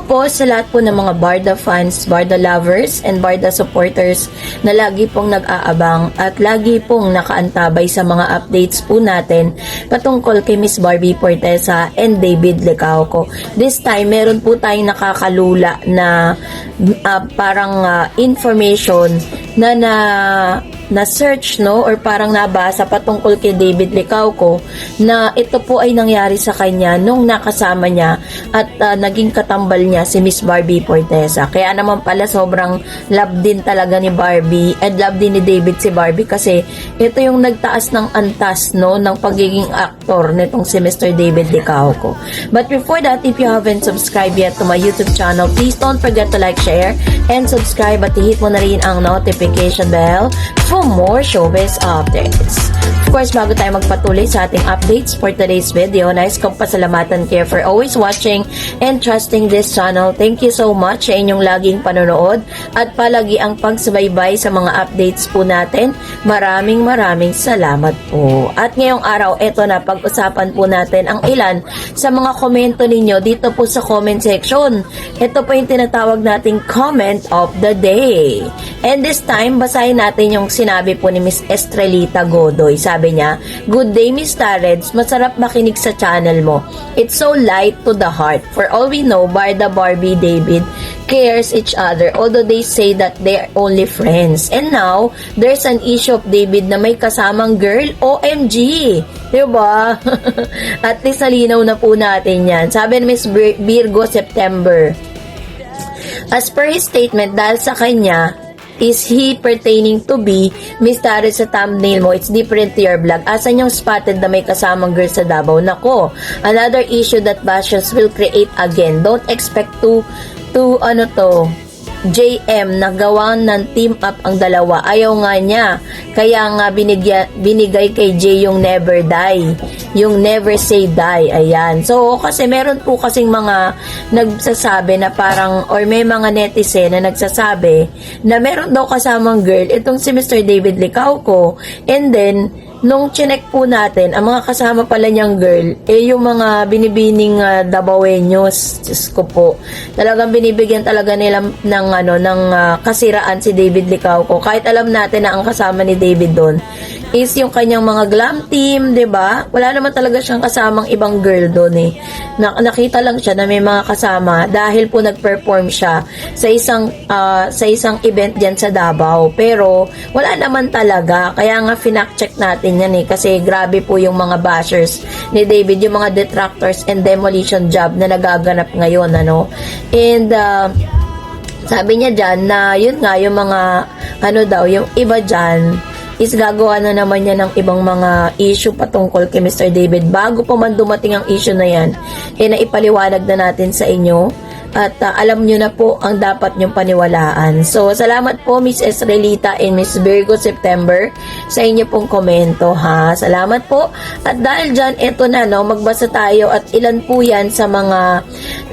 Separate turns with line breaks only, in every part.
Po sa lahat po ng mga Barda fans, Barda lovers, and Barda supporters na lagi pong nag-aabang at lagi pong nakaantabay sa mga updates po natin patungkol kay Miss Barbie Fortesa and David Licauco. This time, meron po tayong nakakalula na information na search, no, or parang nabasa patungkol kay David Licauco na ito po ay nangyari sa kanya nung nakasama niya at naging katambal niya si Miss Barbie Fortesa. Kaya naman pala sobrang love din talaga ni Barbie and love din ni David si Barbie kasi ito yung nagtaas ng antas, no, ng pagiging aktor nitong si Mr. David Licauco. But before that, if you haven't subscribed yet to my YouTube channel, please don't forget to like, share, and subscribe at i-hit mo na rin ang notification bell for more showbiz updates. Of course, bago tayo magpatuloy sa ating updates for today's video, nais kong pasalamatan kayo for always watching and trusting this channel. Thank you so much sa inyong laging panonood at palagi ang pagsubaybay sa mga updates po natin. Maraming salamat po. At ngayong araw, eto na, pag-usapan po natin ang ilan sa mga komento ninyo dito po sa comment section. Ito po yung tinatawag nating comment of the day. And this time, basahin natin yung sinabi po ni Miss Estrelita Godoy. Sabi niya, "Good day, Miss Tareds. Masarap makinig sa channel mo. It's so light to the heart. For all we know, Barda, Barbie, David cares each other, although they say that they're only friends. And now, there's an issue of David na may kasamang girl. OMG! Diba?" At least nalinaw na po natin yan. Sabi ni Miss Virgo September, as per his statement, dahil sa kanya, is he pertaining to be Miss Tareds sa thumbnail mo? It's different to your vlog. Asan yung spotted na may kasamang girl sa Davao? Nako, another issue that bashers will create again. Don't expect to JM, nagawan ng team up ang dalawa. Ayaw nga niya. Kaya nga binigay kay Jay yung never die. Yung never say die. Ayan. So, kasi meron po kasing mga nagsasabi na parang, or may mga netizen na nagsasabi na meron daw kasamang girl itong si Mr. David Licauco. And then, nung chinek po natin, ang mga kasama pala niyang girl, yung mga binibining Dabawenyos. Diyos ko po. Talagang binibigyan talaga nila ng kasiraan si David Licauco. Kahit alam natin na ang kasama ni David doon is yung kanyang mga glam team, 'di ba? Wala naman talaga siyang kasamang ibang girl doon eh. Nakita lang siya na may mga kasama dahil po nag-perform siya sa isang event diyan sa Davao. Pero wala naman talaga. Kaya nga finact-check natin yan eh kasi grabe po yung mga bashers ni David, yung mga detractors and demolition job na nagaganap ngayon, ano. And sabi niya dyan na yun nga yung mga yung iba dyan is gagawa na naman niya ng ibang mga issue patungkol kay Mr. David. Bago pa man dumating ang issue na yan, naipaliwanag na natin sa inyo at alam nyo na po ang dapat nyong paniwalaan. So, salamat po Miss Estrelita and Miss Virgo September sa inyo pong komento, ha. Salamat po. At dahil dyan, eto na, no, magbasa tayo at ilan po yan sa mga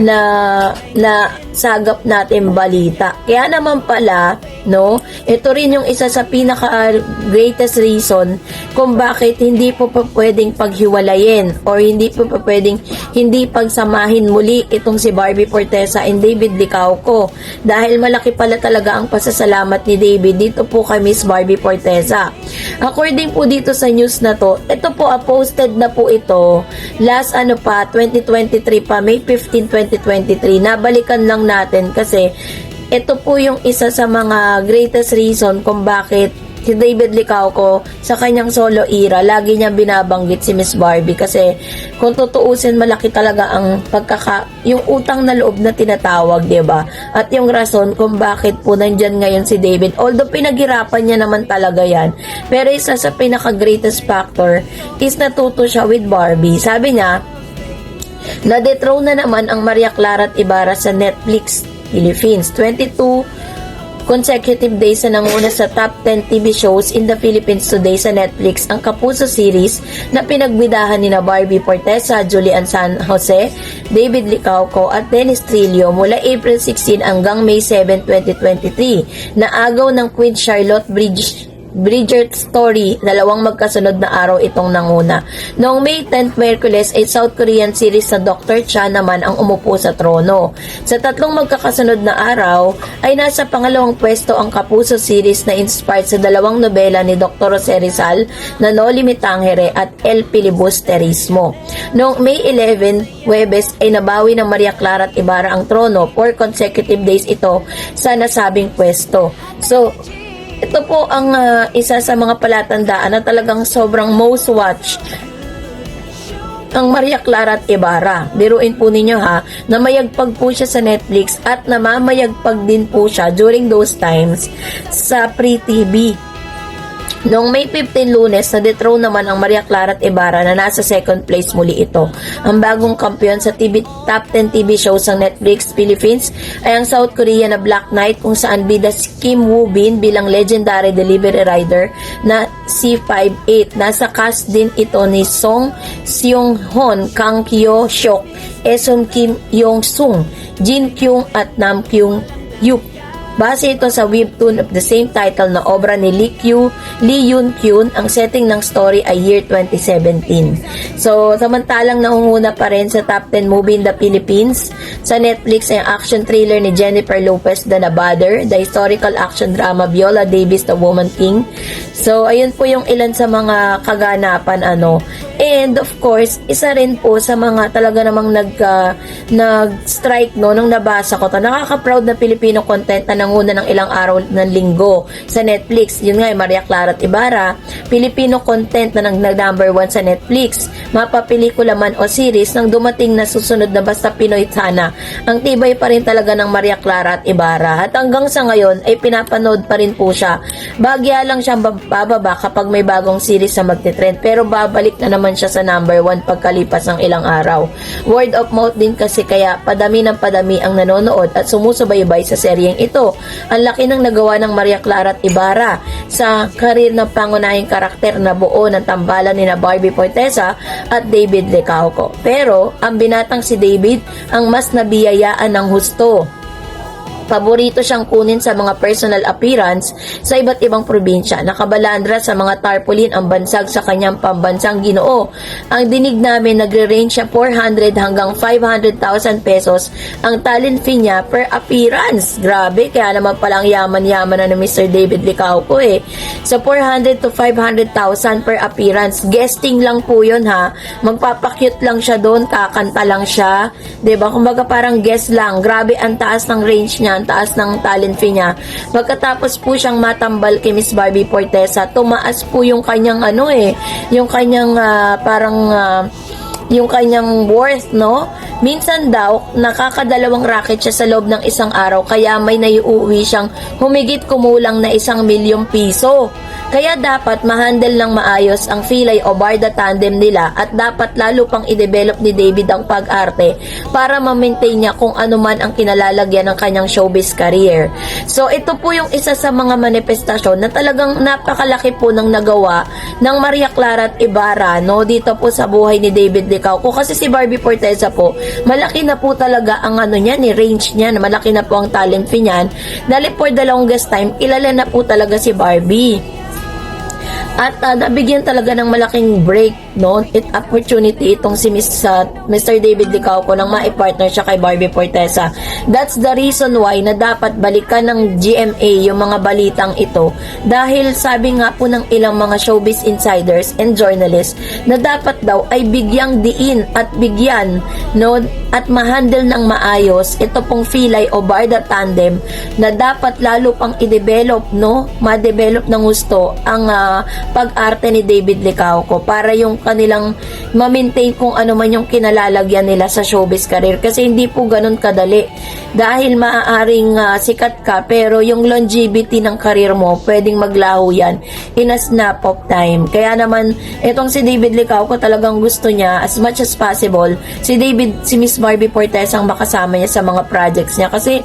na sagap natin balita. Kaya naman pala, no, ito rin yung isa sa pinaka greatest reason kung bakit hindi po pa pwedeng paghiwalayin or hindi po pa pwedeng hindi pagsamahin muli itong si Barbie Fortesa and David Licauco dahil malaki pala talaga ang pasasalamat ni David dito po kay Miss Barbie Fortesa. According po dito sa news na to, ito po posted na po ito last 2023 pa, May 15, 2023. Nabalikan lang natin kasi ito po yung isa sa mga greatest reason kung bakit si David Licauco sa kanyang solo era, lagi niyang binabanggit si Miss Barbie kasi kung tutuusin, malaki talaga ang yung utang na loob na tinatawag, 'di ba? At yung rason kung bakit po nandyan ngayon si David, although pinaghirapan niya naman talaga yan, pero isa sa pinaka-greatest factor is natuto siya with Barbie. Sabi niya, na-dethrone na naman ang Maria Clara at Ibarra sa Netflix Philippines. 22 consecutive days na nanguna sa top 10 TV shows in the Philippines today sa Netflix ang Kapuso series na pinagbidahan ni na Barbie Fortesa, Julian San Jose, David Licauco at Dennis Trillo mula April 16 hanggang May 7, 2023 na agaw ng Queen Charlotte Bridger Story, dalawang magkasunod na araw itong nanguna. Noong May 10, Merkules, ay South Korean series na Dr. Cha naman ang umupo sa trono. Sa tatlong magkakasunod na araw, ay nasa pangalawang pwesto ang Kapuso series na inspired sa dalawang nobela ni Dr. Jose Rizal na No Limitangere at El Filibusterismo. Noong May 11, Huwebes, ay nabawi ng Maria Clara at Ibarra ang trono. 4 consecutive days ito sa nasabing pwesto. So, ito po ang isa sa mga palatandaan na talagang sobrang most watched ang Maria Clara at Ibarra. Biruin po ninyo ha, namayagpag po siya sa Netflix at namamayagpag din po siya during those times sa Free TV. Noong May 15, Lunes, na-dethrone naman ang Maria Clara at Ibarra na nasa second place muli ito. Ang bagong kampiyon sa top 10 TV shows ng Netflix Philippines ay ang South Korea na Black Knight kung saan bida si Kim Woo Bin bilang legendary delivery rider na C58. Nasa cast din ito ni Song Seung-hoon, Kang Kyo-syok, Esom Kim Yong-sung, Jin Kyung at Nam Kyung-yup. Base ito sa webtoon of the same title na obra ni Lee Yoon-kyun. Ang setting ng story ay year 2017. So, samantalang nangunguna pa rin sa top 10 movie in the Philippines sa Netflix ay ang action thriller ni Jennifer Lopez, The Nabader, the historical action drama Viola Davis, The Woman King. So, ayun po yung ilan sa mga kaganapan And of course, isa rin po sa mga talaga namang nag-strike nung nabasa ko to. Nakaka-proud na Filipino content na nanguna ng ilang araw ng linggo sa Netflix. Yun nga, Maria Clara at Ibarra. Filipino content na nag-number 1 sa Netflix. Mapapelikula man o series nang dumating na susunod na basta Pinoy sana. Ang tibay pa rin talaga ng Maria Clara at Ibarra. At hanggang sa ngayon ay pinapanood pa rin po siya. Bagya lang siyang bababa kapag may bagong series na magtitrend. Pero babalik na naman siya sa number 1 pagkalipas ng ilang araw. Word of mouth din kasi kaya padami ng padami ang nanonood at sumusubaybay sa seryeng ito. Ang laki ng nagawa ng Maria Clara at Ibarra sa karir ng pangunahing karakter na buo ng tambalan ni Barbie Forteza at David Licauco. Pero ang binatang si David ang mas nabiyayaan ng husto. Paborito siyang kunin sa mga personal appearance sa iba't ibang probinsya. Nakabalandra sa mga tarpaulin ang bansag sa kanyang pambansang Ginoo. Ang dinig namin nagre-range siya 400 hanggang 500,000 pesos ang talent fee niya per appearance. Grabe, kaya naman palang yaman-yaman na ni Mr. David Licauco So 400 to 500,000 per appearance. Guesting lang po yun ha. Magpapakyut lang siya doon, kakanta lang siya. 'Di ba? Kumbaga parang guest lang. Grabe ang taas ng range niya, ang taas ng talent fee niya. Pagkatapos po siyang matambal kay Miss Barbie Forteza, tumaas po yung kanyang yung kanyang yung kanyang worth, Minsan daw, nakakadalawang racket siya sa loob ng isang araw, kaya may naiuwi siyang humigit kumulang na 1,000,000 piso. Kaya dapat ma-handle ng maayos ang Filay o Barda tandem nila at dapat lalo pang i-develop ni David ang pag-arte para ma-maintain niya kung ano man ang kinalalagyan ng kanyang showbiz career. So ito po yung isa sa mga manifestasyon na talagang napakalaki po ng nagawa ng Maria Clara at Ibarra dito po sa buhay ni David Licauco. Kasi si Barbie Forteza po, malaki na po talaga ang range niya, malaki na po ang talent fee niyan. Dahil for the longest time, kilala na po talaga si Barbie. At nabigyan talaga ng malaking break, opportunity itong si Mr. David Licauco nang maipartner siya kay Barbie Forteza. That's the reason why na dapat balikan ng GMA yung mga balitang ito. Dahil sabi nga po ng ilang mga showbiz insiders and journalists na dapat daw ay bigyang diin at bigyan, at ma-handle ng maayos ito pong Filay o Barda tandem na dapat lalo pang i-develop, ma-develop ng gusto ang pag-arte ni David Licauco para yung kanilang ma-maintain kung ano man yung kinalalagyan nila sa showbiz career, kasi hindi po ganun kadali dahil maaaring sikat ka pero yung longevity ng career mo pwedeng maglaho yan in a snap of time. Kaya naman itong si David Licauco talagang gusto niya as much as possible si Miss Barbie Forteza ang makasama niya sa mga projects niya, kasi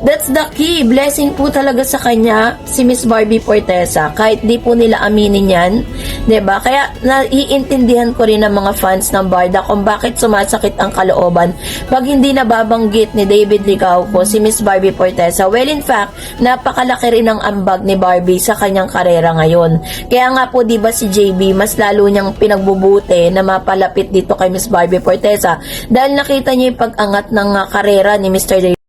That's the key. Blessing po talaga sa kanya si Miss Barbie Fortesa. Kahit di po nila aminin yan. 'Di ba? Kaya naiintindihan ko rin ng mga fans ng Barda kung bakit sumasakit ang kalooban pag hindi nababanggit ni David Licauco si Miss Barbie Fortesa. Well, in fact, napakalaki rin ang ambag ni Barbie sa kanyang karera ngayon. Kaya nga po, di ba si JB, mas lalo niyang pinagbubuti na mapalapit dito kay Miss Barbie Fortesa dahil nakita niya yung pag-angat ng karera ni Mr.